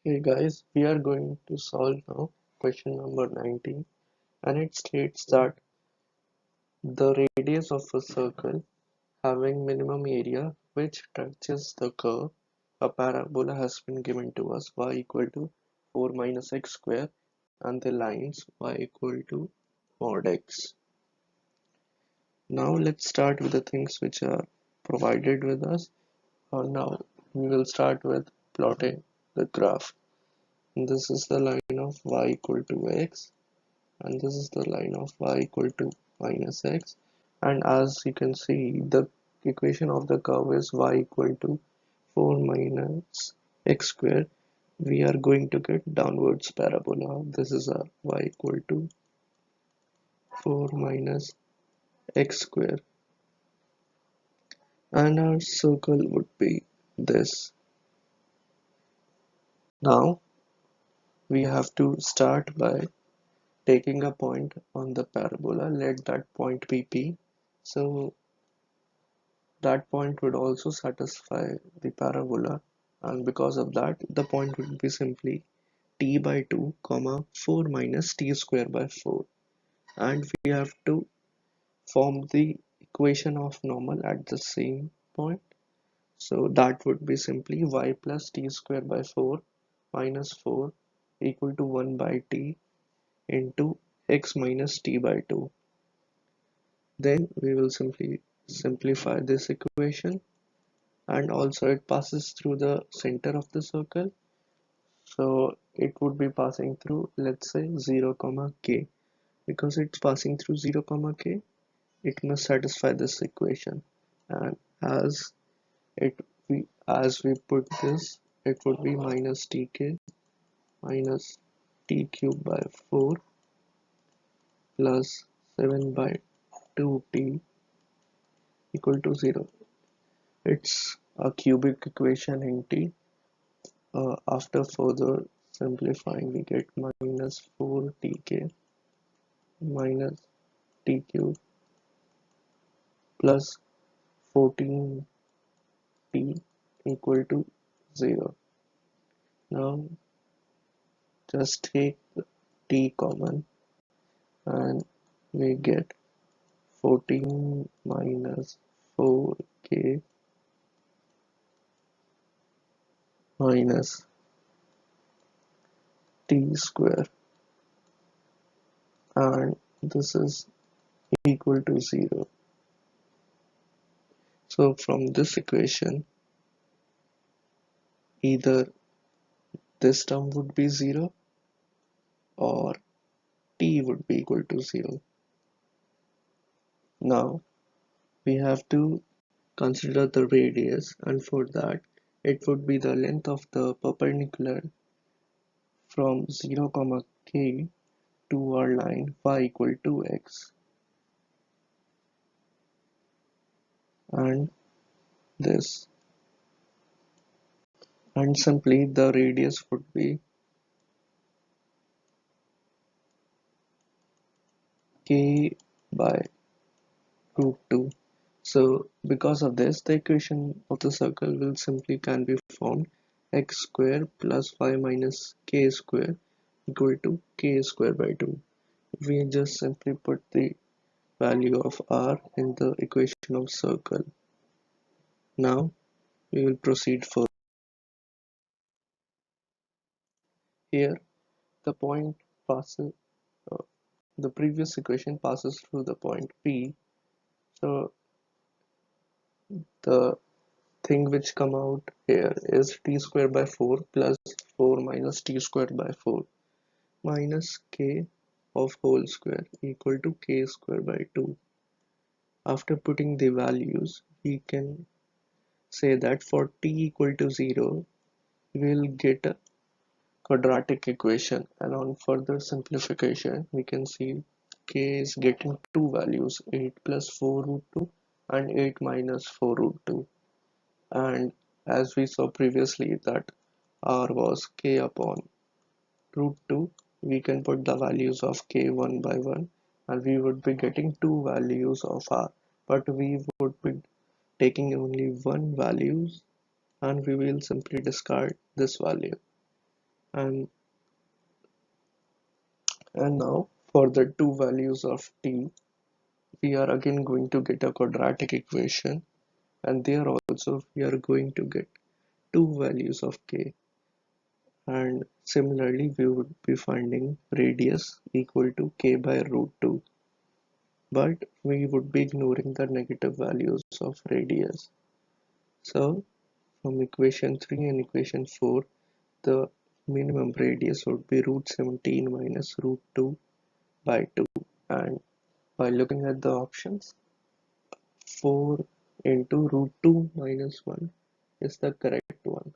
Hey guys, we are going to solve now question number 19, and it states that the radius of a circle having minimum area which touches the curve a parabola has been given to us y equal to 4 minus x square and the lines y equal to mod x. Now let's start with the things which are provided with us. Now we will start with plotting the graph. And this is the line of y equal to x, and this is the line of y equal to minus x, and as you can see the equation of the curve is y equal to 4 minus x square. We are going to get downwards parabola. This is our y equal to 4 minus x square, and our circle would be this. Now we have to start by taking a point on the parabola. Let that point be P. So that point would also satisfy the parabola, and because of that the point would be simply t by 2 comma 4 minus t square by 4, and we have to form the equation of normal at the same point. So that would be simply y plus t square by 4 minus 4 equal to 1 by t into x minus t by 2. Then we will simply simplify this equation, and also it passes through the center of the circle, so it would be passing through, let's say, 0 comma k. Because it's passing through 0 comma k, it must satisfy this equation, and it as we put this, it would be minus tk minus t cube by 4 plus 7 by 2t equal to 0. It's a cubic equation in t. After further simplifying, we get minus 4tk minus t cube plus 14t equal to 0. Now just take t common, and we get 14 minus 4k minus t square, and this is equal to 0. So from this equation, either this term would be 0 or t would be equal to 0. Now we have to consider the radius, and for that it would be the length of the perpendicular from 0 comma k to our line y equal to x, and this, and simply the radius would be k by root 2. So because of this, the equation of the circle will simply can be formed x square plus y minus k square equal to k square by 2. We just simply put the value of r in the equation of circle. Now we will proceed further. Here the point passes, uh, the previous equation passes through the point P, so the thing which come out here is t square by 4 plus 4 minus t square by 4 minus k of whole square equal to k square by 2. After putting the values, we can say that for t equal to 0, we'll get a quadratic equation, and on further simplification we can see k is getting two values, 8 plus 4 root 2 and 8 minus 4 root 2, and as we saw previously that r was k upon root 2, we can put the values of k one by one, and we would be getting two values of r, but we would be taking only one values, and we will simply discard this value. and now for the two values of t, we are again going to get a quadratic equation, and there also we are going to get two values of k, and similarly we would be finding radius equal to k by root 2, but we would be ignoring the negative values of radius. So from equation 3 and equation 4, the minimum radius would be root 17 minus root 2 by 2, and by looking at the options, 4 into root 2 minus 1 is the correct one.